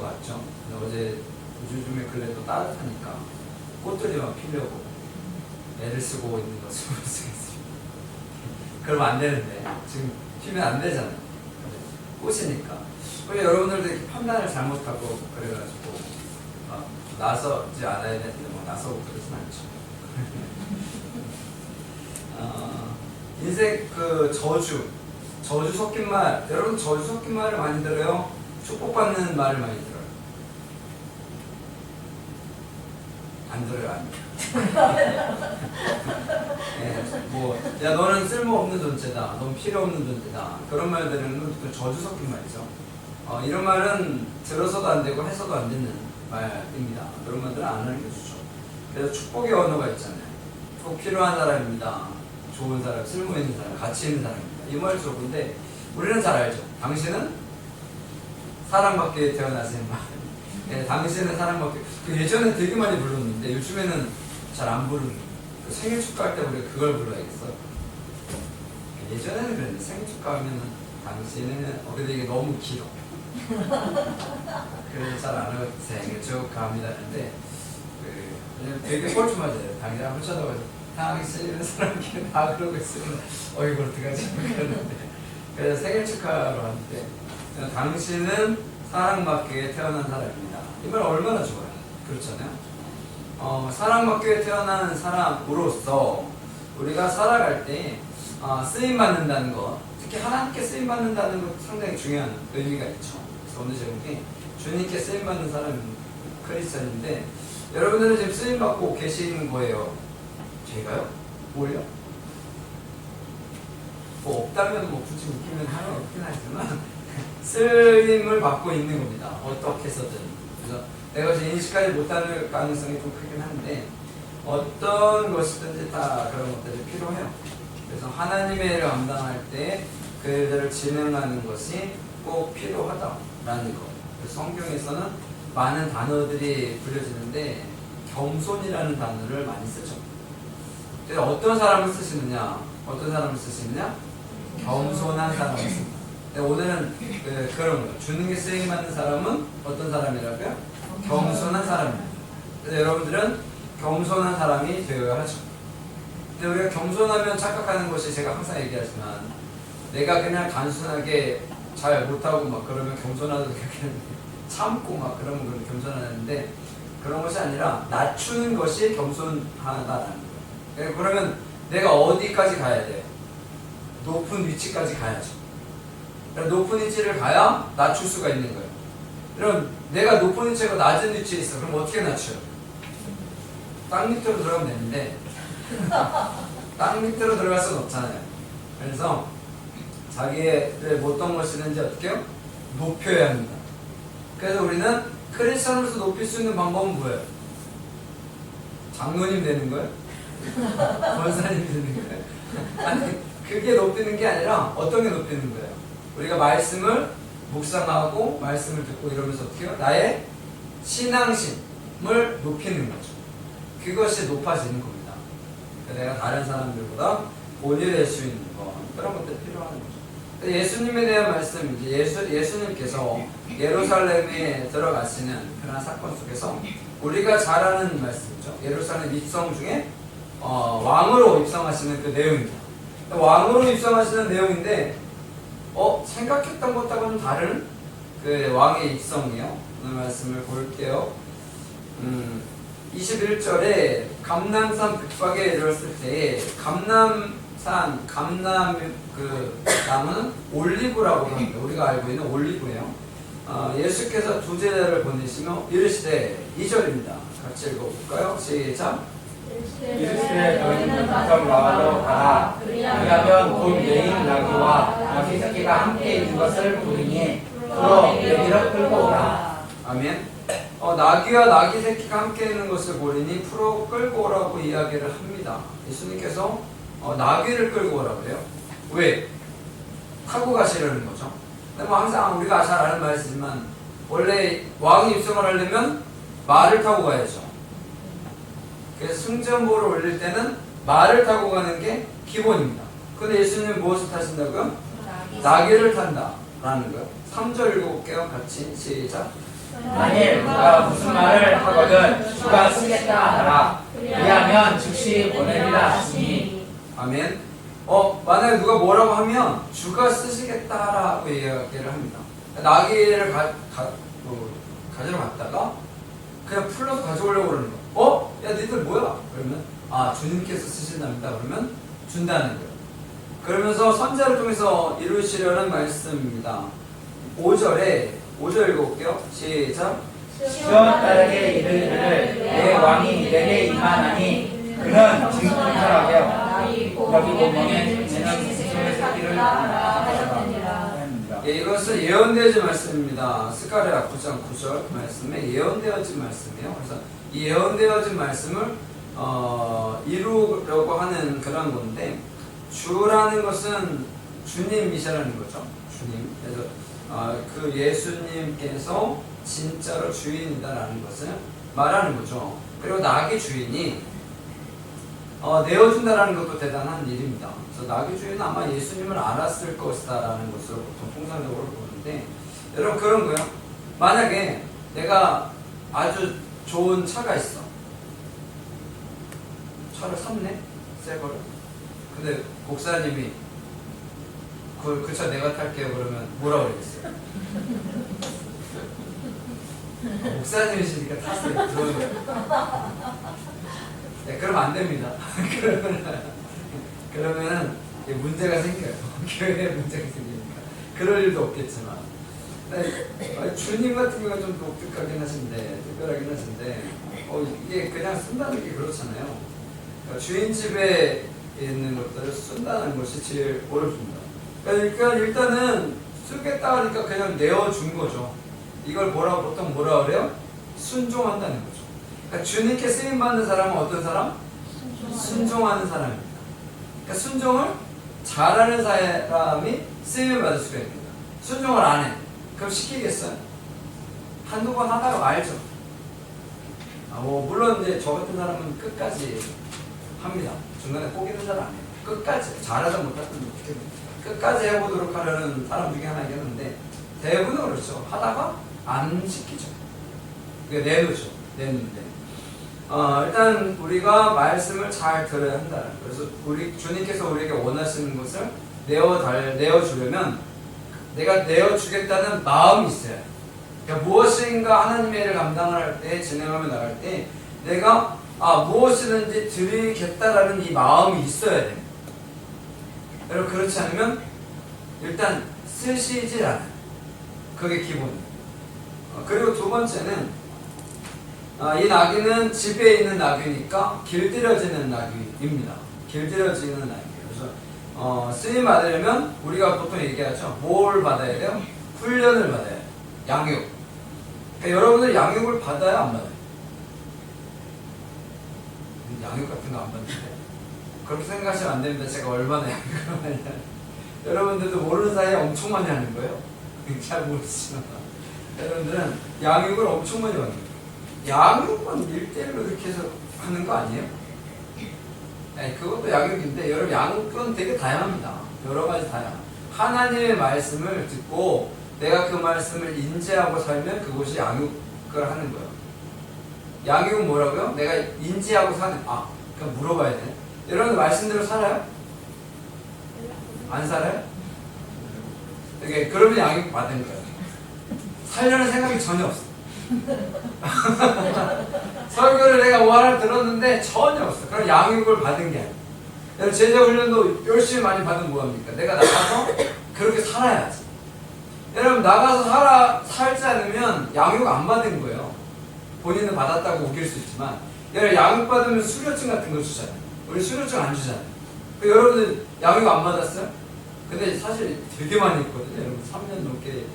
같죠. 어제 요즘에 근래 또 따뜻하니까 꽃들이 막 피려고 애를 쓰고 있는 것을 볼 수 있습니다. 그러면 안 되는데 지금 피면 안 되잖아요. 꽃이니까. 그래 여러분들도 이렇게 판단을 잘못하고 그래가지고 나서지 않아야 되는데 뭐 나서고 그러진 않죠. 인생 그 저주 섞인 말, 여러분 저주 섞인 말을 많이 들어요? 축복받는 말을 많이 들어요? 안 들어요, 안 들어요. 네, 야 너는 쓸모없는 존재다, 넌 필요 없는 존재다, 그런 말들은 그 저주 섞인 말이죠. 이런 말은 들어서도 안 되고 해서도 안 되는 말입니다. 그런 말들은 안 알려주죠. 그래서 축복의 언어가 있잖아요. 꼭 필요한 사람입니다. 좋은 사람, 쓸모 있는 사람, 가치 있는 사람입니다. 이 말 들어본데 우리는 잘 알죠. 당신은 사랑받게 태어나신 말. 네, 당신은 사랑받게. 예전에 되게 많이 불렀는데 요즘에는 잘 안 부르는. 생일 축하할 때 우리가 그걸 불러야겠어. 예전에는 그랬는데 생일 축하하면은 당신은 근데 이게 너무 길어. 그래서 잘 안 하고 생일 축하합니다 하는데 되게 뻘쭘하잖아요. 당신 한번 쳐다봐서 당신은 사랑끼리 다 그러고 있으면 이걸 어떡하지? 그러는데 그래서 생일 축하로 하는데 당신은 사랑받기에 태어난 사람입니다. 이 말 얼마나 좋아요. 그렇잖아요. 사랑받기에 태어난 사람으로서 우리가 살아갈 때 쓰임받는다는 것, 특히 하나님께 쓰임받는다는 것 상당히 중요한 의미가 있죠. 그래서 오늘 제목이 주님께 쓰임받는 사람 크리스천인데 여러분들은 지금 쓰임받고 계시는 거예요. 제가요? 뭘요? 뭐 없다면 뭐 굳이 웃기면 하나 없긴 하지만 쓰임을 받고 있는 겁니다. 어떻게 해서든. 그래서 내가 이제 인식하지 못할 가능성이 좀 크긴 한데 어떤 것이든지 다 그런 것들이 필요해요. 그래서 하나님의 일을 감당할 때 그들을 진행하는 것이 꼭 필요하다라는 거. 그래서 성경에서는 많은 단어들이 불려지는데 겸손이라는 단어를 많이 쓰죠. 그래서 어떤 사람을 쓰시느냐? 겸손한 사람을 씁니다. 오늘은 그런 거예요. 주는 게 쓰임받는 사람은 어떤 사람이라고요? 겸손한 사람입니다. 그래서 여러분들은 겸손한 사람이 되어야 하죠. 근데 우리가 겸손하면 착각하는 것이 제가 항상 얘기하지만 내가 그냥 단순하게 잘 못하고 막 그러면 겸손하다고 생각하는데 참고 막 그러면 겸손하는데 그런 것이 아니라 낮추는 것이 겸손하다라는 거예요. 그러면 내가 어디까지 가야 돼요? 높은 위치까지 가야죠. 높은 위치를 가야 낮출 수가 있는 거예요. 그럼 내가 높은 위치가 낮은 위치에 있어. 그럼 어떻게 낮춰요? 땅 밑으로 들어가면 되는데 땅 밑으로 들어갈 수는 없잖아요. 그래서 자기의 어떤 것이든지 어떻게 해요? 높여야 합니다. 그래서 우리는 크리스천으로서 높일 수 있는 방법은 뭐예요? 장로님 되는 거예요? 권사님 되는 거예요? 아니 그게 높이는 게 아니라 어떤 게 높이는 거예요? 우리가 말씀을 묵상하고 말씀을 듣고 이러면서 어떻게 해요? 나의 신앙심을 높이는 거죠. 그것이 높아지는 겁니다. 내가 다른 사람들보다 본이 수 있는 것, 그런 것들이 필요한 거죠. 예수님에 대한 말씀, 예수님께서 예루살렘에 들어가시는 그런 사건 속에서 우리가 잘 아는 말씀이죠. 예루살렘 입성 중에 왕으로 입성하시는 그 내용입니다. 왕으로 입성하시는 내용인데 생각했던 것하고는 다른 그 왕의 입성이에요. 오늘 말씀을 볼게요. 21절에 감람산 북박에 이르렀을 때에 감람산, 그 나무는 올리브라고 합니다. 우리가 알고 있는 올리브예요. 예수께서 두 제자를 보내시며 이르시되 2절입니다. 같이 읽어볼까요? 시작. 이르시되 너희는 각각 나와로 가라. 왜냐하면 곧 여인 나귀와 나귀 새끼가 함께 있는 것을 보리니 그러 여기로 끌고 오라. 아멘. 나귀와 나귀 새끼가 함께 있는 것을 보리니 풀어 끌고 오라고 이야기를 합니다. 예수님께서 나귀를 끌고 오라고 해요. 왜? 타고 가시려는 거죠. 근데 뭐 항상 우리가 잘 아는 말이지만 원래 왕이 입성을 하려면 말을 타고 가야죠. 그래서 승전보를 올릴 때는 말을 타고 가는 게 기본입니다. 근데 예수님은 무엇을 타신다고요? 나귀를 탄다라는 거예요. 3절 읽어볼게요. 같이 시작. 만일 누가 무슨 말을 하거든 주가 쓰겠다 하라. 그리하면 즉시 보내리라 하시니. 아멘. 만약에 누가 뭐라고 하면 주가 쓰시겠다라고 이야기를 합니다. 나귀를 가지러 갔다가 그냥 풀러서 가져오려고 그러는 거야. 야, 니들 뭐야? 그러면 주님께서 쓰신답니다. 그러면 준다는 거예요. 그러면서 선자를 통해서 이루시려는 말씀입니다. 5절 읽어볼게요. 시작. 시온 딸에게 이르기를 내 왕이 내게 임하나니 그는 진군하게 여기 보면에 지난 스스로의 새끼를 하셨느니라. 이것은 예언되어진 말씀입니다. 스가랴 9장 9절 말씀에 예언되어진 말씀이에요. 그래서 이 예언되어진 말씀을 이루려고 하는 그런 건데, 주라는 것은 주님이시라는 거죠. 주님. 그래서 그 예수님께서 진짜로 주인이다라는 것을 말하는 거죠. 그리고 나귀 주인이 내어준다라는 것도 대단한 일입니다. 그래서 나귀 주인은 아마 예수님을 알았을 것이다라는 것으로 보통 통상적으로 보는데, 여러분 그런 거예요. 만약에 내가 아주 좋은 차가 있어. 차를 샀네? 새 거를. 근데 목사님이 그 차 내가 탈게요 그러면 뭐라 그러겠어요? 목사님이시니까 타세요. 네, 그러면 안 됩니다. 그러면은 문제가 생겨요. 교회에 문제가 생기니까. 그럴 일도 없겠지만. 주님 같은 경우가 좀 독특하긴 하신데, 특별하긴 하신데, 이게 그냥 쓴다는 게 그렇잖아요. 그러니까 주인 집에 있는 것들을 쓴다는 것이 제일 어렵습니다. 그러니까 일단은 쓰겠다 하니까 그냥 내어준 거죠. 이걸 보통 뭐라 그래요? 순종한다는 거죠. 그러니까 주님께 쓰임받는 사람은 어떤 사람? 순종하는 사람입니다. 그러니까 순종을 잘하는 사람이 쓰임을 받을 수가 있습니다. 순종을 안 해. 그럼 시키겠어요? 한두 번 하다가 말죠. 물론 이제 저 같은 사람은 끝까지 합니다. 중간에 포기는 잘 안 해요. 끝까지. 잘하다 못하든 어떻게 끝까지 해보도록 하려는 사람 중에 하나이긴 한데, 대부분은 그렇죠. 하다가 안 시키죠. 그러니까 내놓죠. 내놓는데. 일단 우리가 말씀을 잘 들어야 한다. 그래서 주님께서 우리에게 원하시는 것을 내어주려면 내가 내어주겠다는 마음이 있어야 돼. 그러니까 무엇인가 하나님의 일을 감당할 때, 진행하며 나갈 때 내가 무엇이든지 드리겠다라는 이 마음이 있어야 됩니다. 여러분 그렇지 않으면 일단 쓰시질 않아요. 그게 기본이에요. 그리고 두 번째는 이 나귀는 집에 있는 나귀니까 길들여지는 나귀입니다. 길들여지는 나귀예요. 그래서 쓰임 받으려면 우리가 보통 얘기하죠. 뭘 받아야 돼요? 훈련을 받아야 돼요. 양육. 그러니까 여러분들 양육을 받아야 안 받아요? 양육 같은 거 안 받는데 그렇게 생각하시면 안 됩니다. 제가 얼마나 양육을 많이 하는. 여러분들도 모르는 사이에 엄청 많이 하는 거예요. 잘 모르시지만 여러분들은 양육을 엄청 많이 받는 거예요. 양육은 1대1로 이렇게 해서 하는 거 아니에요? 그것도 양육인데, 여러분 양육은 되게 다양합니다. 여러 가지 다양. 하나님의 말씀을 듣고 내가 그 말씀을 인지하고 살면 그것이 양육을 하는 거예요. 양육은 뭐라고요? 내가 인지하고 사는. 그럼 물어봐야 돼. 여러분 말씀대로 살아요? 안 살아요? 그러면 양육 받은 거예요. 살려는 생각이 전혀 없어. 설교를 내가 뭐 하나 들었는데 전혀 없어. 그럼 양육을 받은 게 아니야. 여러분 제자 훈련도 열심히 많이 받으면 뭐합니까? 내가 나가서 그렇게 살아야지. 여러분 나가서 살지 않으면 양육 안 받은 거예요. 본인은 받았다고 우길 수 있지만, 여러분 양육 받으면 수료증 같은 거 주잖아요. 우리 수료증 안 주잖아요. 여러분들 양육 안 받았어요? 근데 사실 되게 많이 했거든요. 여러분 3년 넘게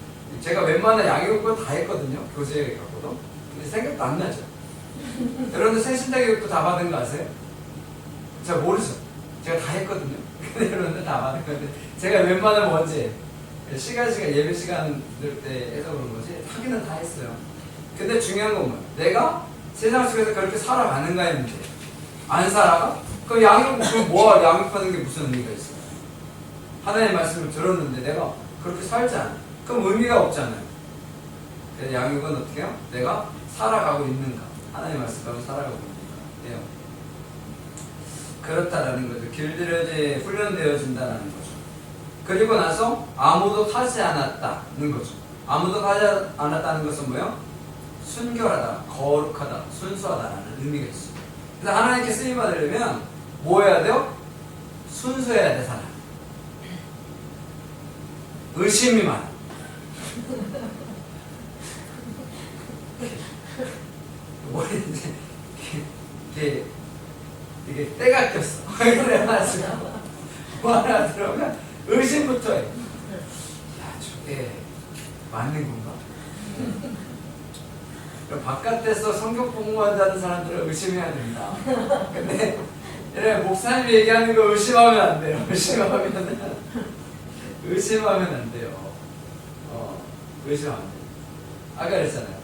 제가 웬만한 양육을 다 했거든요. 교재에 갖고도. 근데 생각도 안 나죠. 여러분들 새신자 교육도 다 받은 거 아세요? 제가 모르죠. 제가 다 했거든요. 근데 여러분들 다 받은 건데 제가 웬만하면 언제 예배 시간들 때 해서 그런 거지 하기는 다 했어요. 근데 중요한 건 뭐예요? 내가 세상 속에서 그렇게 살아가는가의 문제. 안 살아가? 그럼 양육, 뭐야? 양육하는 게 무슨 의미가 있어요? 하나님의 말씀을 들었는데 내가 그렇게 살지 않아. 그럼 의미가 없잖아요. 양육은 어떻게 해요? 내가 살아가고 있는가? 하나님 말씀 가지고 살아가고 있는가? 그렇다라는 거죠. 길들여져 훈련되어진다는 거죠. 그리고 나서 아무도 타지 않았다는 거죠. 아무도 타지 않았다는 것은 뭐예요? 순결하다, 거룩하다, 순수하다라는 의미가 있어요. 그래서 하나님께 쓰임 받으려면 뭐 해야 돼요? 순수해야 돼, 사람. 의심이 많아. 머리 이게 때가 꼈어. 그래가지고 뭐 하나 들어오면 의심부터 해. 야, 저게 맞는 건가? 바깥에서 성경 공부한다는 사람들은 의심해야 된다. 근데 목사님이 얘기하는 거 의심하면 안 돼요. 의심하면 안 돼요. 의심하면 안 돼요. 아까 그랬잖아요.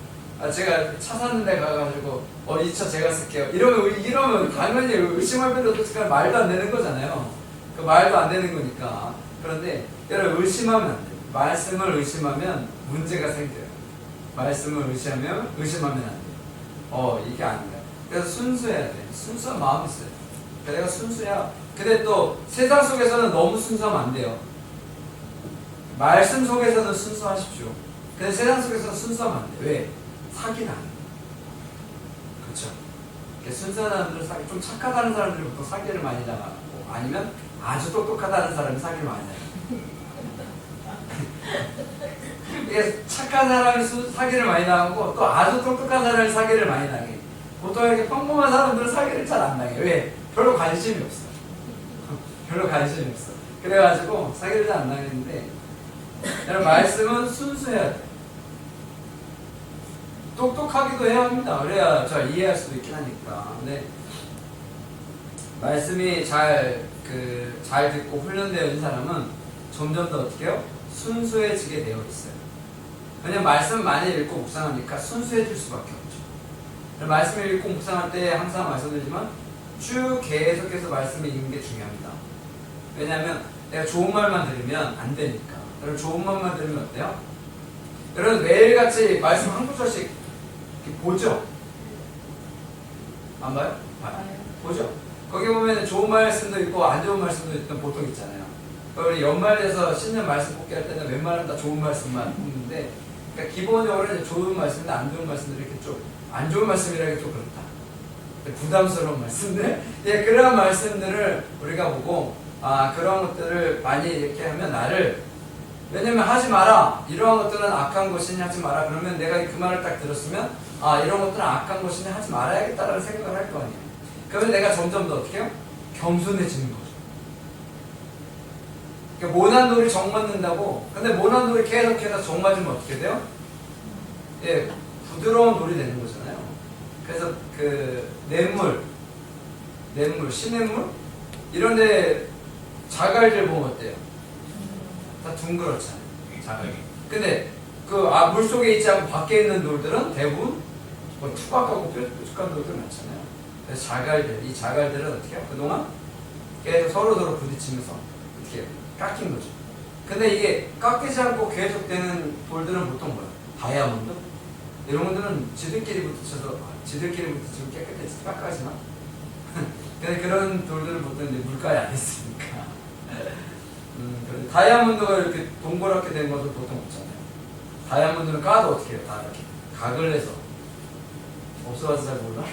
제가 차 사는 데 가가지고 이 차 제가 쓸게요. 이러면 당연히 의심할 필요 없으니까 말도 안 되는 거잖아요. 그 말도 안 되는 거니까. 그런데 여러분 의심하면 안 돼요. 말씀을 의심하면 문제가 생겨요. 말씀을 의심하면 안 돼요. 이게 아닌가. 그래서 순수해야 돼. 순수한 마음이 있어요. 내가 순수야. 근데 또 세상 속에서는 너무 순수하면 안 돼요. 말씀 속에서는 순수하십시오. 근데 세상 속에서는 순수하면 안 돼요. 왜? 사기다. 그렇죠. 순수한 사람들은 좀 착하다는 사람들이 보통 사기를 많이 당하고, 아니면 아주 똑똑하다는 사람이 사기를 많이 당해요. 이게 착한 사람이 사기를 많이 당하고, 또 아주 똑똑한 사람이 사기를 많이 당해. 보통 이렇게 평범한 사람들은 사기를 잘 안 당해. 왜? 별로 관심이 없어. 별로 관심이 없어. 그래가지고 사기를 잘 안 당했는데, 여러분 말씀은 순수해야 돼. 똑똑하기도 해야 합니다. 그래야 잘 이해할 수도 있긴 하니까. 근데 말씀이 잘 듣고 훈련되어진 사람은 점점 더 어떻게 해요? 순수해지게 되어 있어요. 왜냐면 말씀 많이 읽고 묵상하니까 순수해질 수밖에 없죠. 말씀을 읽고 묵상할 때 항상 말씀드리지만 쭉 계속해서 말씀을 읽는 게 중요합니다. 왜냐하면 내가 좋은 말만 들으면 안 되니까. 여러분 좋은 말만 들으면 어때요? 여러분 매일같이 말씀 한 구절씩 보죠? 안 봐요? 봐요. 보죠? 거기 보면 좋은 말씀도 있고 안 좋은 말씀도 있던 보통 있잖아요. 우리 연말에서 신년 말씀 뽑기 할 때는 웬만하면 다 좋은 말씀만 뽑는데, 그러니까 기본적으로 이제 좋은 말씀인데 안 좋은 말씀들이 이렇게 좀 안 좋은 말씀이라기 좀 그렇다. 부담스러운 말씀들, 그런 말씀들을 우리가 보고 그런 것들을 많이 이렇게 하면 나를, 왜냐면 하지 마라, 이러한 것들은 악한 것이니 하지 마라. 그러면 내가 그 말을 딱 들었으면 이런 것들은 악한 것이니 하지 말아야겠다라는 생각을 할 거 아니에요. 그러면 내가 점점 더 어떻게 해요? 겸손해지는 거죠. 그러니까 모난 돌이 정 맞는다고. 근데 모난 돌이 계속해서 정 맞으면 어떻게 돼요? 부드러운 돌이 되는 거잖아요. 그래서 냇물, 시냇물 이런데 자갈들 보면 어때요? 다 둥그렇잖아요. 자갈이. 근데 물속에 있지 않고 밖에 있는 돌들은 대부분 투박하고 뾰족한 돌들 많잖아요. 그래서 이 자갈들은 어떻게 해요? 그동안 계속 서로 부딪히면서 어떻게 해요? 깎인 거죠. 근데 이게 깎이지 않고 계속 되는 돌들은 보통 뭐예요? 다이아몬드? 이런 것들은 지들끼리 부딪히면 깨끗해지 깎아지나? 근데 그런 돌들은 보통 이제 물가에 안 있으니까. 다이아몬드가 이렇게 동그랗게 된 것은 보통 없잖아요. 다이아몬드는 까도 어떻게 해요? 다 이렇게 각을 해서. 없어서 잘 몰라?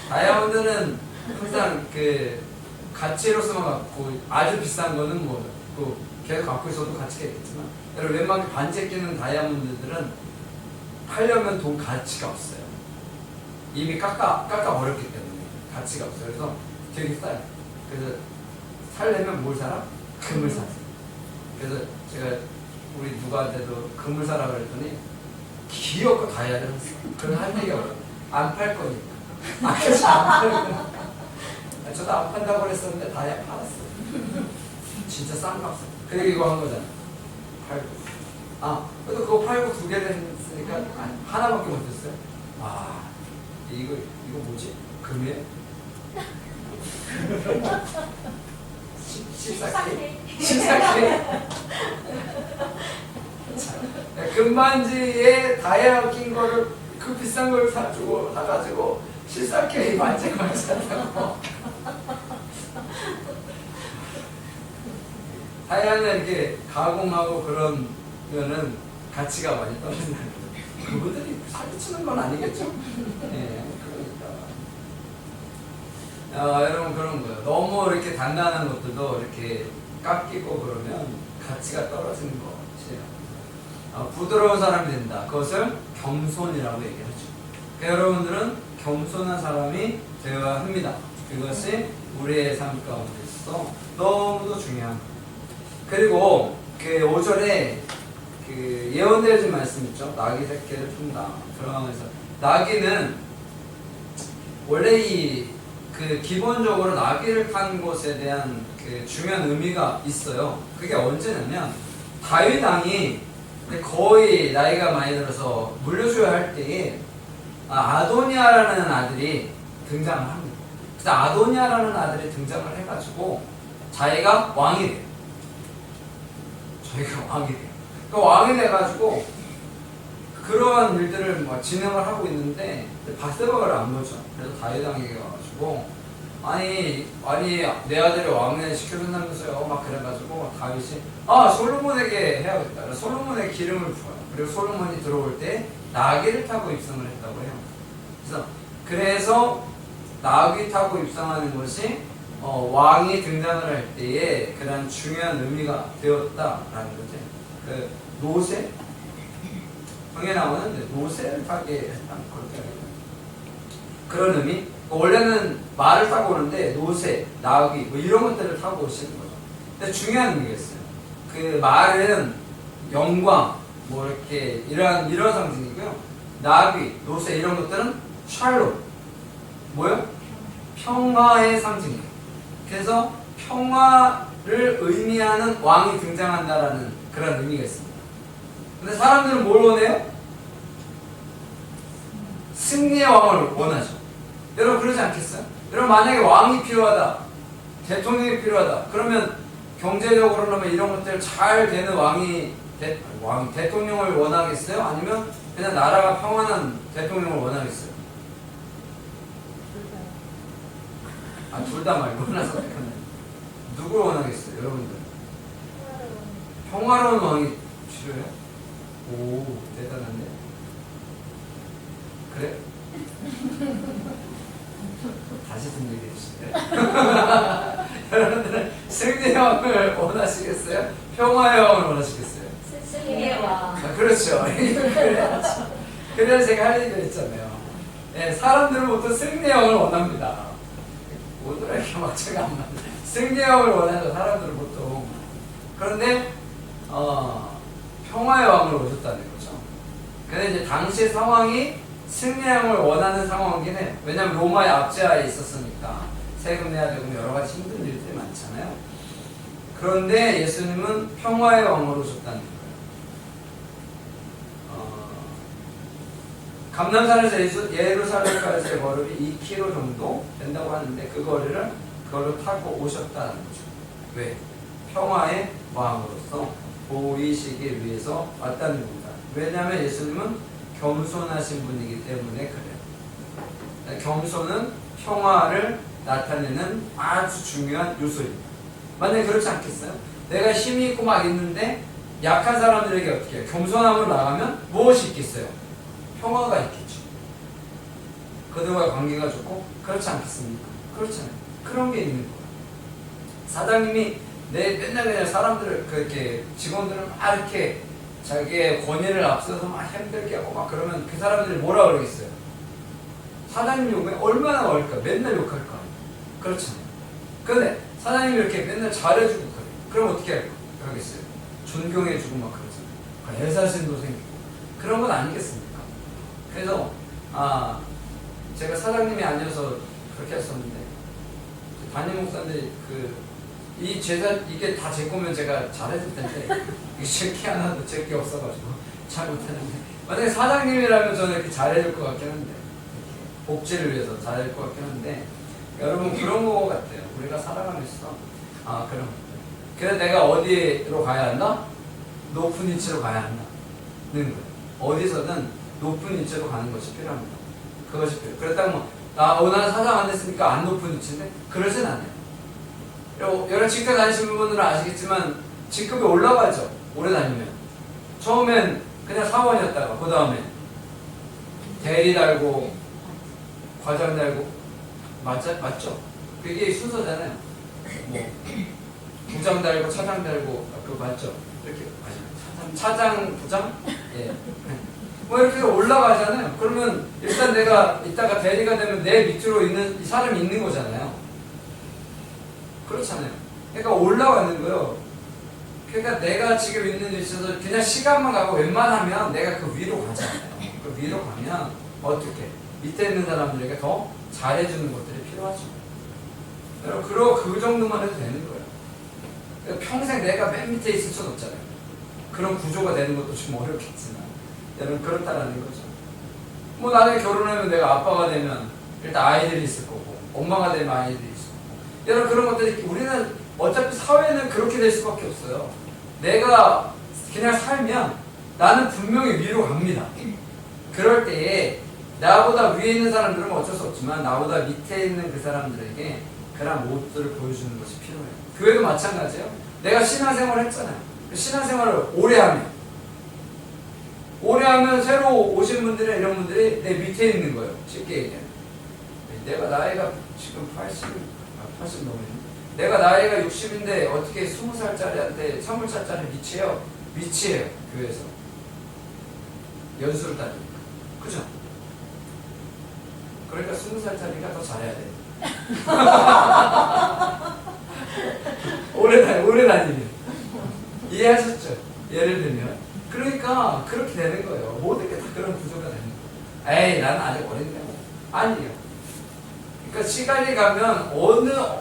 다이아몬드는 항상 가치로서만 갖고, 아주 비싼 거는 계속 갖고 있어도 가치가 있겠지만, 여러분 웬만하면 반지에 끼는 다이아몬드들은 팔려면 돈 가치가 없어요. 이미 깎아 버렸기 때문에 가치가 없어요. 그래서 되게 싸요. 그래서 살려면 뭘 사라? 금을 사세요. 그래서 제가 우리 누구한테도 금을 사라 그랬더니 귀엽고 다이아를 샀어요. 그런 할 얘기가 없어요. 안 팔 거니까. 그래서 안 팔고. 저도 안 판다고 그랬었는데 다이아 팔았어요. 진짜 싼 값. 그리고 이거 한 거잖아. 팔고. 그래도 그거 팔고 2개를 했으니까 하나밖에 못했어요. 이거 뭐지? 금이에요? 14K? 14K? 금반지에 다이아 낀 거를 그 비싼 걸 사가지고 실사케이 만지고 하셨다고. 다이아는 이렇게 가공하고 그런 거는 가치가 많이 떨어진다는 거죠. 그분들이 사기치는 건 아니겠죠? 예, 그러니까. 여러분 그런 거예요. 너무 이렇게 단단한 것들도 이렇게 깎이고 그러면 가치가 떨어지는 것이에요. 부드러운 사람이 된다. 그것을 겸손이라고 얘기하죠. 그러니까 여러분들은 겸손한 사람이 되어야 합니다. 그것이 우리의 삶 가운데 있어 너무도 중요한. 그리고 그 5절에 그 예언되어진 말씀 있죠. 나귀 새끼를 품다. 들어가면서 나귀는 원래 그 기본적으로 나귀를 탄 것에 대한 그 중요한 의미가 있어요. 그게 언제냐면 다윗 왕이 거의 나이가 많이 들어서 물려줘야 할 때에 아도니아라는 아들이 등장을 합니다. 그래서 아도니아라는 아들이 등장을 해가지고 자기가 왕이 돼요. 자기가 왕이 돼요. 그 왕이 돼가지고 그러한 일들을 막 진행을 하고 있는데 바세바를 안 보죠. 그래서 다윗 왕에게 와가지고 아니 내 아들이 왕에 시켜준다면서요. 막 그래가지고 다윗이 솔로몬에게 해야겠다. 그래서 솔로몬의 기름을 부어요. 그리고 솔로몬이 들어올 때 나귀를 타고 입성을 했다고 해요. 그래서 나귀 타고 입성하는 것이 왕이 등장을 할 때에 그런 중요한 의미가 되었다라는 거죠. 그 노새 성에 나오는 노새를 타게 했다. 그런 의미. 원래는 말을 타고 오는데 노새, 나귀 뭐 이런 것들을 타고 오시는 거죠. 근데 중요한 의미가 있어요. 그 말은 영광 뭐 이렇게 이런 상징이고요. 나귀, 노새 이런 것들은 샬롬 뭐요? 평화의 상징이에요. 그래서 평화를 의미하는 왕이 등장한다라는 그런 의미가 있습니다. 근데 사람들은 뭘 원해요? 승리의 왕을 원하죠. 여러분 그러지 않겠어요? 여러분 만약에 왕이 필요하다, 대통령이 필요하다, 그러면 경제적으로나 이런 것들 잘 되는 대통령을 원하겠어요? 아니면 그냥 나라가 평안한 대통령을 원하겠어요? 둘 다 말고 하나 선택하네. 누굴 원하겠어요, 여러분들? 평화로운 왕이 필요해요? 오, 대단한데? 그래? 다시 좀 얘기해 주실래요? 여러분들은 승리의 왕을 원하시겠어요? 평화의 왕을 원하시겠어요? 승리의 왕. 그렇죠. 그래서 제가 할 얘기를 했잖아요. 네, 사람들은 보통 승리의 왕을 원합니다. 오늘은 이렇게 막차가 안 맞는 승리의 왕을 원하죠, 사람들은 보통. 그런데 평화의 왕을 오셨다는 거죠. 근데 이제 당시 상황이 승리의 왕을 원하는 상황이긴 해요. 왜냐하면 로마의 압제하에 있었으니까 세금 내야 되고 여러 가지 힘든 일들이 많잖아요. 그런데 예수님은 평화의 왕으로 오셨다는 거예요. 감남산에서 예루살렘까지의 거리이 2km 정도 된다고 하는데 그걸로 타고 오셨다는 거죠. 왜? 평화의 왕으로서 보이시기 위해서 왔다는 겁니다. 왜냐하면 예수님은 겸손하신 분이기 때문에 그래요. 겸손은 평화를 나타내는 아주 중요한 요소입니다. 만약에 그렇지 않겠어요? 내가 힘이 있고 막 있는데 약한 사람들에게 어떻게 해요? 겸손함으로 나가면 무엇이 있겠어요? 평화가 있겠죠. 그들과 관계가 좋고 그렇지 않겠습니까? 그렇잖아요. 그런 게 있는 거예요. 사장님이 맨날 그냥 사람들을 그렇게 직원들을 막 이렇게 자기의 권위를 앞서서 막 힘들게 하고 막 그러면 그 사람들이 뭐라 그러겠어요? 사장님 욕에 얼마나 어릴까? 맨날 욕할 거 아니에요. 그렇잖아요. 근데 사장님이 이렇게 맨날 잘해주고 그래. 그럼 어떻게 하겠어요? 존경해주고 막 그러잖아요. 애사심도 생기고 그런 건 아니겠습니까? 그래서 제가 사장님이 아니어서 그렇게 했었는데 담임 목사인데 이 제자 이게 다 제 거면 제가 잘해줄 텐데 이게 제게 하나도 제게 없어가지고 잘 못했는데 만약에 사장님이라면 저는 이렇게 잘해줄 것 같긴 한데 복지를 위해서 잘해줄 것 같긴 한데 여러분 그런 거 같아요. 우리가 살아가면서 그럼 그래서 내가 어디로 가야 한다? 높은 위치로 가야 한다. 거예요. 어디서든 높은 위치로 가는 것이 필요합니다. 그것이 필요해요. 그렇다고 뭐, 나는 사장 안 됐으니까 안 높은 위치인데 그러진 않아요. 여러 직장 다니시는 분들은 아시겠지만 직급이 올라가죠. 오래 다니면. 처음엔 그냥 사원이었다가 그 다음에 대리 달고 과장 달고 맞죠? 그게 순서잖아요. 뭐 부장 달고 차장 달고 그거 맞죠? 이렇게 차장 부장? 예. 뭐 이렇게 올라가잖아요. 그러면 일단 내가 이따가 대리가 되면 내 밑으로 있는 이 사람이 있는 거잖아요. 그렇잖아요. 그러니까 올라가는 거예요. 그러니까 내가 지금 있는 위치에서 그냥 시간만 가고 웬만하면 내가 그 위로 가잖아요. 그 위로 가면 어떻게? 밑에 있는 사람들에게 더 잘해주는 것들이 필요하죠. 여러분, 그 정도만 해도 되는 거예요. 그러니까 평생 내가 맨 밑에 있을 수는 없잖아요. 그런 구조가 되는 것도 좀 어렵겠지만, 여러분, 그렇다라는 거죠. 뭐 나중에 결혼하면 내가 아빠가 되면 일단 아이들이 있을 거고, 엄마가 되면 아이들이 있을 거고. 여러분, 그런 것들이 우리는 어차피 사회는 그렇게 될 수밖에 없어요. 내가 그냥 살면 나는 분명히 위로 갑니다. 그럴 때에 나보다 위에 있는 사람들은 어쩔 수 없지만 나보다 밑에 있는 그 사람들에게 그런 모습들을 보여주는 것이 필요해요. 교회도 마찬가지예요. 내가 신앙생활을 했잖아요. 신앙생활을 오래 하면 새로 오신 분들이 이런 분들이 내 밑에 있는 거예요. 쉽게 얘기하면. 내가 나이가 지금 80 넘었네. 내가 나이가 60인데 어떻게 20살짜리한테 30살짜리 위치해요. 교회에서. 연수를 따지니까. 그죠? 그러니까 20살짜리가 더 잘해야 돼. 오래 다니면. 이해하셨죠? 예를 들면. 그러니까 그렇게 되는 거예요. 모든 게 다 그런 구조가 되는 거예요. 에이, 나는 아직 어린데. 아니에요. 그러니까 시간이 가면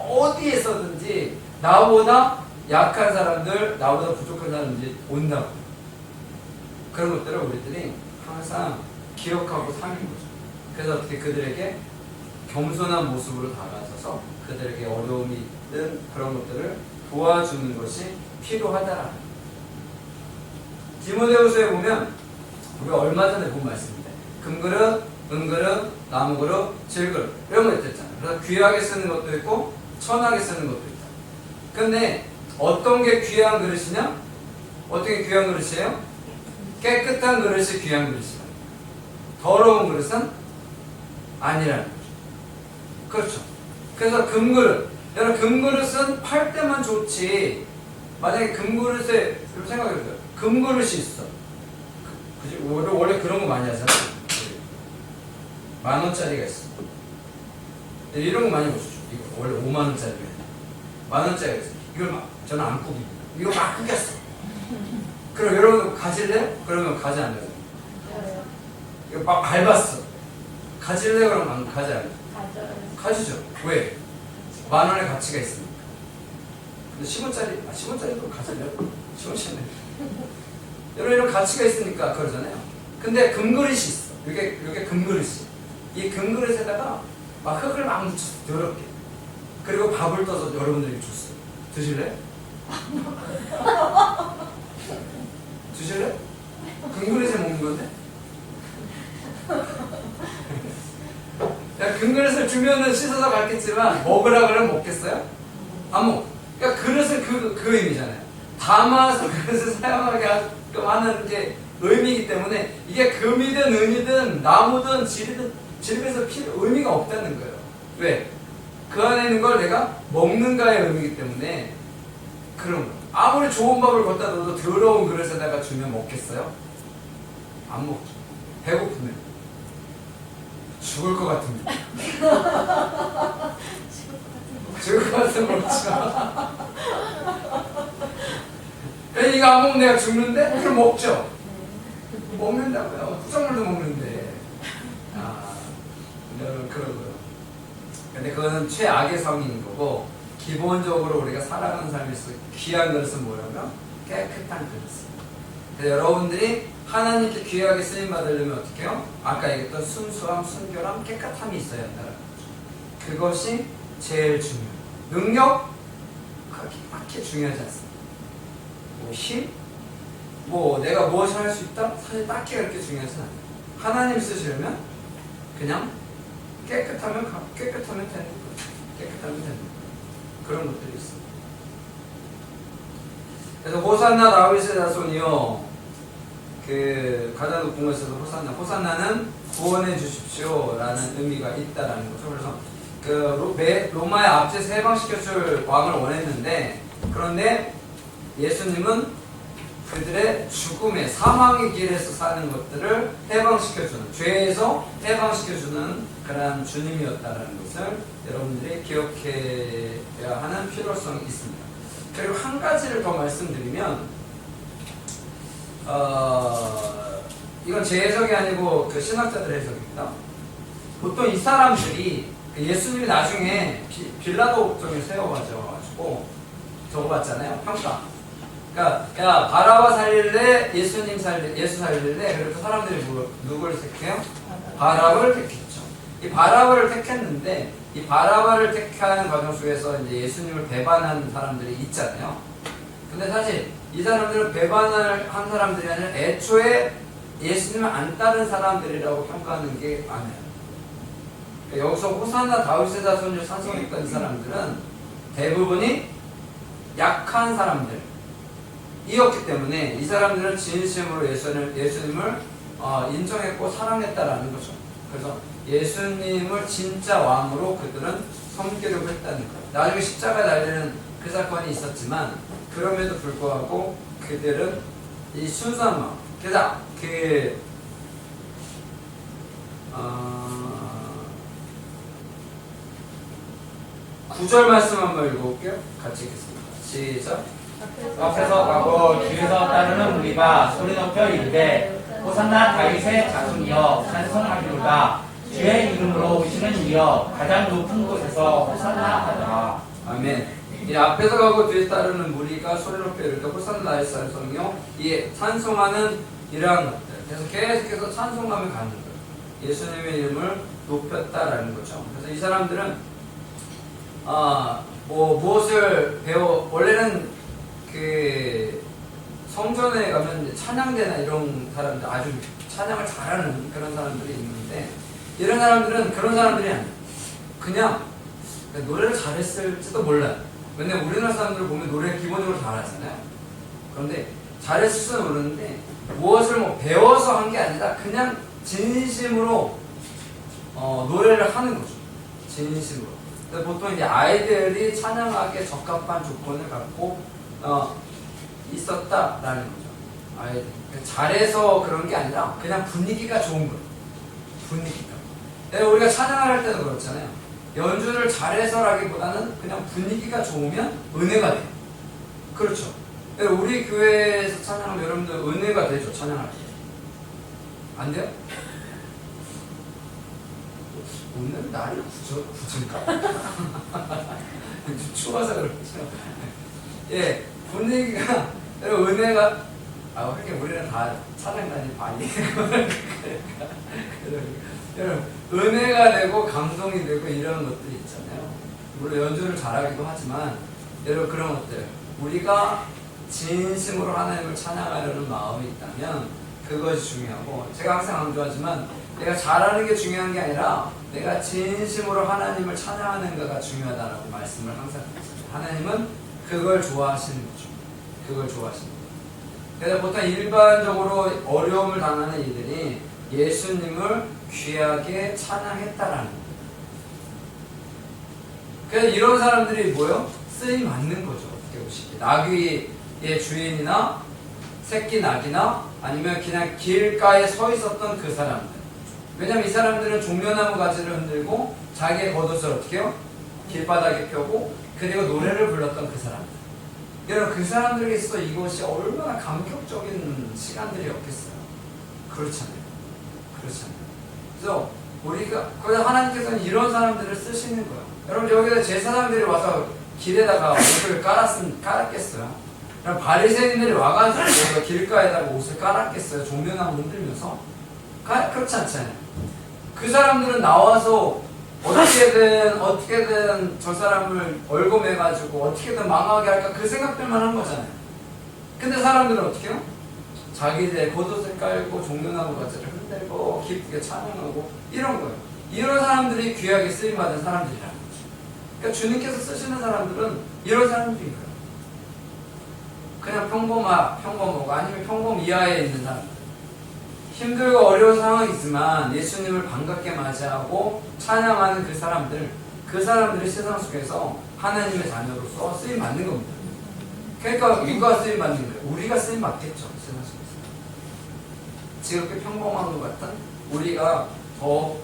어디에서든지 나보다 약한 사람들, 나보다 부족한 사람들이 온다고. 그런 것들을 우리들이 항상 기억하고 사는 거죠. 그래서 어떻게 그들에게 겸손한 모습으로 다가서서 그들에게 어려움이 있든 그런 것들을 도와주는 것이 필요하다라는 거예요. 디모데후서에 보면 우리가 얼마 전에 본 말씀인데 금그릇, 은그릇, 나무그릇, 질그릇 이런 거 있잖아요. 그래서 귀하게 쓰는 것도 있고 천하게 쓰는 것도 있다. 근데 어떤 게 귀한 그릇이냐? 어떻게 귀한 그릇이에요? 깨끗한 그릇이 귀한 그릇이다. 더러운 그릇은 아니라는 거죠. 그렇죠. 그래서 금그릇, 여러분 금그릇은 팔 때만 좋지. 만약에 금그릇에 생각해보세요. 금그릇이 있어. 그치? 원래 그런 거 많이 하잖아. 10,000원짜리가 있어. 이런 거 많이 보시죠. 이거 원래 50,000원짜리가 10,000원짜리가 있어. 이걸 막 저는 안 꾸깁니다. 이거 막 꾸겼어. 그럼 여러분 가질래? 그러면 가지 않아요. 이거 막 밟았어. 가질래? 그러면 가지 않아요. 가지죠. 왜? 10,000원의 가치가 있으니까. 근데 10원짜리도 가질래요? 10원짜리. 여러분 이런 가치가 있으니까 그러잖아요. 근데 금그릇이 있어. 이게 금그릇이. 이 금그릇에다가 막 흙을 막 묻혔어. 더럽게. 그리고 밥을 떠서 여러분들에게 줬어요. 드실래? 드실래? 금그릇에 먹는 건데? 금그릇을 주면은 씻어서 갔겠지만 먹으라 그러면 먹겠어요? 안 먹어. 그러니까 그릇은 그 의미잖아요. 담아서 그릇을 사용하게 하는 게 의미이기 때문에 이게 금이든 은이든 나무든 질에서 의미가 없다는 거예요. 왜? 그 안에 있는 걸 내가 먹는가의 의미이기 때문에 그런 거. 아무리 좋은 밥을 갖다 놔도 더러운 그릇에다가 주면 먹겠어요? 안 먹죠. 배고프면. 죽을 것 같은데. 죽을 것 같으면 먹죠. 이거 안 먹으면 내가 죽는데? 그럼 먹죠. 먹는다고요. 부정물도 먹는데. 여러분 그러고요. 근데 그거는 최악의 성인 거고 기본적으로 우리가 살아가는 삶에서 귀한 그릇은 뭐냐면 깨끗한 그릇. 그래서 여러분들이 하나님께 귀하게 쓰임 받으려면 어떻게 해요? 아까 얘기했던 순수함, 순결함, 깨끗함이 있어야 한다는 거죠. 그것이 제일 중요해요. 능력? 그렇게 중요하지 않습니다. 뭐 힘? 뭐 내가 무엇을 할 수 있다? 사실 딱히 그렇게 중요하진 않아요. 하나님 쓰시려면 그냥 깨끗하면 되는 거예요. 깨끗하면 되는 거예요. 그런 것들이 있습니다. 그래서 호산나 다윗의 자손이요, 그 가장 높은 곳에서 호산나는 구원해 주십시오라는 의미가 있다라는 거죠. 그래서 그 로마에 압제해서 해방시켜줄 왕을 원했는데, 그런데 예수님은 그들의 죽음의 사망의 길에서 사는 것들을 해방시켜주는, 죄에서 해방시켜주는 그러한 주님이었다는 것을 여러분들이 기억해야 하는 필요성이 있습니다. 그리고 한 가지를 더 말씀드리면, 이건 제 해석이 아니고 그 신학자들의 해석입니다. 보통 이 사람들이 예수님이 나중에 빌라도 옥정에 세워가지고 적어봤잖아요. 평가. 그러니까 야, 바라바 살릴래? 예수 살릴래? 그래서 사람들이 누구를 택해요? 바라바를 택했죠. 이 바라바를 택했는데, 이 바라바를 택하는 과정 속에서 이제 예수님을 배반한 사람들이 있잖아요. 근데 사실 이 사람들은 배반을 한 사람들이 아니라 애초에 예수님을 안 따른 사람들이라고 평가하는 게 많아요. 그러니까 여기서 호산나 다윗의 자손을 찬송했던 이 사람들은 대부분이 약한 사람들이었기 때문에 이 사람들은 진심으로 예수님을 인정했고 사랑했다라는 거죠. 그래서 예수님을 진짜 왕으로 그들은 섬기려고 했다는 거예요. 나중에 십자가에 달리는 그 사건이 있었지만, 그럼에도 불구하고 그들은 이 순수한 마음, 그래서 9절 말씀 한번 읽어볼게요. 같이 읽겠습니다. 시작. 앞에서 가고 뒤에서 따르는 우리가 소리 높여 이르되 호산나 다윗의 자손이여 찬송하리로다. 주의 이름으로 오시는 이여 가장 높은 곳에서 호산나 하라. 아멘. 이 앞에서 가고 뒤에 따르는 무리가 소리 높여 이르되 호산나 다윗의 자손이여, 이 찬송하는 이러한 것들, 그래서 계속해서 찬송하며 가는 거예요. 예수님의 이름을 높였다라는 거죠. 그래서 이 사람들은 무엇을 원래는 그 성전에 가면 찬양대나 이런 사람들, 아주 찬양을 잘하는 그런 사람들이 있는데, 이런 사람들은 그런 사람들이 아니에요. 그냥 노래를 잘했을지도 몰라요. 왜냐면 우리나라 사람들을 보면 노래를 기본적으로 잘하잖아요. 그런데 잘했을지도 모르는데 무엇을 배워서 한 게 아니라 그냥 진심으로 노래를 하는 거죠. 진심으로. 보통 이제 아이들이 찬양하기에 적합한 조건을 갖고 있었다라는 거죠. 아이들. 잘해서 그런 게 아니라 그냥 분위기가 좋은 거예요. 분위기가. 우리가 찬양을 할 때도 그렇잖아요. 연주를 잘해서라기보다는 그냥 분위기가 좋으면 은혜가 돼요. 그렇죠. 우리 교회에서 찬양하면 여러분들 은혜가 되죠. 찬양할 때. 안 돼요? 오늘 날이 굳은가? 추워서 그렇죠. 예, 분위기가, 은혜가, 그렇게 우리는 다 찬양단이 많이. 여러분, 은혜가 되고 감동이 되고 이런 것들이 있잖아요. 물론 연주를 잘하기도 하지만, 여러분 그런 것들, 우리가 진심으로 하나님을 찬양하려는 마음이 있다면 그것이 중요하고, 제가 항상 강조하지만 내가 잘하는 게 중요한 게 아니라 내가 진심으로 하나님을 찬양하는가가 중요하다라고 말씀을 항상 드렸어요. 하나님은 그걸 좋아하시는 거죠. 그걸 좋아하시는 거죠. 그래서 보통 일반적으로 어려움을 당하는 이들이 예수님을 귀하게 찬양했다라는 거예요. 그래서 이런 사람들이 뭐요? 쓰임 맞는 거죠. 어떻게 보시기에. 나귀의 주인이나 새끼 낙이나 아니면 그냥 길가에 서 있었던 그 사람들. 왜냐면 이 사람들은 종려나무 가지를 흔들고 자기의 겉옷을 어떻게 해요? 길바닥에 펴고 그리고 노래를 불렀던 그 사람들. 여러분 그 사람들에게 있어서 이것이 얼마나 감격적인 시간들이었겠어요. 그렇잖아요. 그래서 그래서 하나님께서는 이런 사람들을 쓰시는 거예요. 여러분 여기다 제사장들이 와서 길에다가 옷을 깔았겠어요. 그럼 바리새인들이 와가지고 길가에다가 옷을 깔았겠어요. 종려나무 흔들면서? 그렇지 않잖아요. 그 사람들은 나와서 어떻게든 저 사람을 얼고매가지고 어떻게든 망하게 할까 그 생각들만 한 거잖아요. 근데 사람들은 어떻게 해요? 자기들 겉옷을 깔고 종려나무 가지를 흔들고 기쁘게 찬양하고 이런 거예요. 이런 사람들이 귀하게 쓰임받은 사람들이라는 거죠. 그러니까 주님께서 쓰시는 사람들은 이런 사람들인 거예요. 그냥 평범하고 아니면 평범 이하에 있는 사람들. 힘들고 어려운 상황이지만 예수님을 반갑게 맞이하고 찬양하는 그 사람들이 세상 속에서 하나님의 자녀로서 쓰임 받는 겁니다. 그러니까 누가 쓰임 받는 거예요? 우리가 쓰임 받겠죠. 세상 속에서. 지극히 평범한 것 같은 우리가 더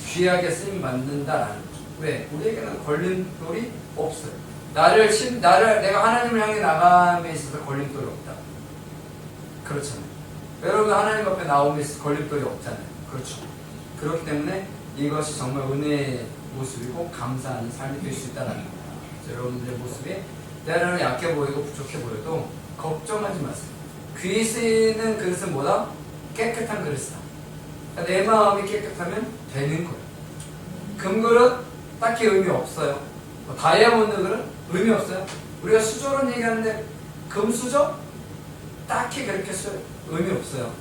귀하게 쓰임 받는다라는 거죠. 왜? 우리에게는 걸림돌이 없어요. 내가 하나님을 향해 나감에 있어서 걸림돌이 없다. 그렇잖아요. 여러분 하나님 앞에 나옴에 있어서 걸림돌이 없잖아요. 그렇죠. 그렇기 때문에 이것이 정말 은혜의 모습이고 감사하는 삶이 될 수 있다는 겁니다. 여러분들의 모습이 때로는 약해 보이고 부족해 보여도 걱정하지 마세요. 귀 쓰이는 그릇은 뭐다? 깨끗한 그릇이다. 그러니까 내 마음이 깨끗하면 되는 거예요. 금그릇 딱히 의미 없어요. 다이아몬드 그릇 의미 없어요. 우리가 수저론 얘기하는데 금수저 딱히 그렇게 의미 없어요.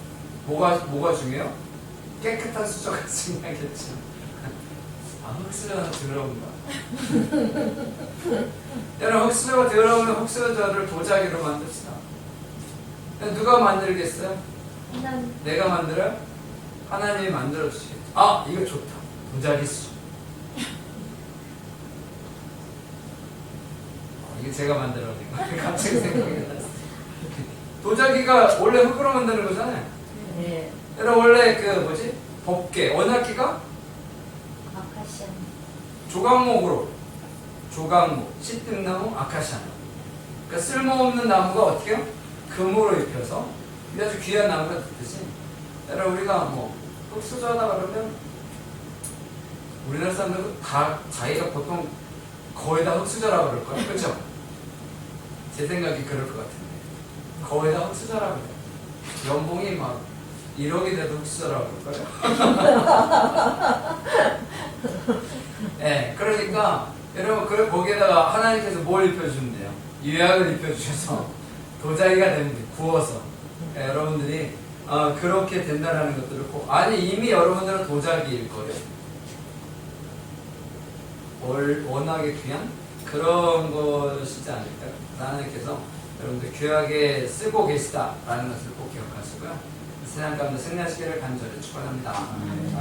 뭐가 중요해요? 깨끗한 수저가 중요하겠죠. 흙수저는 더러운가? 여러분 흙수저가 더러우면 흙수저를 도자기로 만듭시다. 누가 만들겠어요? 내가 만들어요? 하나님이 만들어 주시겠죠. 아 이거 좋다. 도자기 수저. 이게 제가 만들어낸 거예요. 갑자기 생각이 났어요. 도자기가 원래 흙으로 만드는 거잖아요. 네. 여러분 원래 법계, 원악기가 아카시아. 조각목, 시뜩나무, 아카시아나무. 그러니까 쓸모없는 나무가 어떻게 해요? 금으로 입혀서 아주 귀한 나무가 됐듯이 여러분 우리가 흙수저하다 그러면 우리나라 사람들은 다 자기가 보통 거의 다 흙수저라고 그럴 거예요. 그렇죠? 제 생각이 그럴 것 같은데 거의 다 흙수저라고 그래요. 연봉이 1억이 돼도 흙수저라고 그럴 거예요. 네, 그러니까 여러분 거기에다가 하나님께서 뭘 입혀주면 돼요? 유약을 입혀주셔서 도자기가 되는 거예요. 구워서. 네, 여러분들이 그렇게 된다라는 것들을 아니 이미 여러분들은 도자기일 거예요. 워낙에 귀한 그런 것이지 않을까요? 하나님께서 여러분들 귀하게 쓰고 계시다라는 것을 꼭 기억하시고요. 세상 가운데 승리하시기를 간절히 축원합니다. 아멘.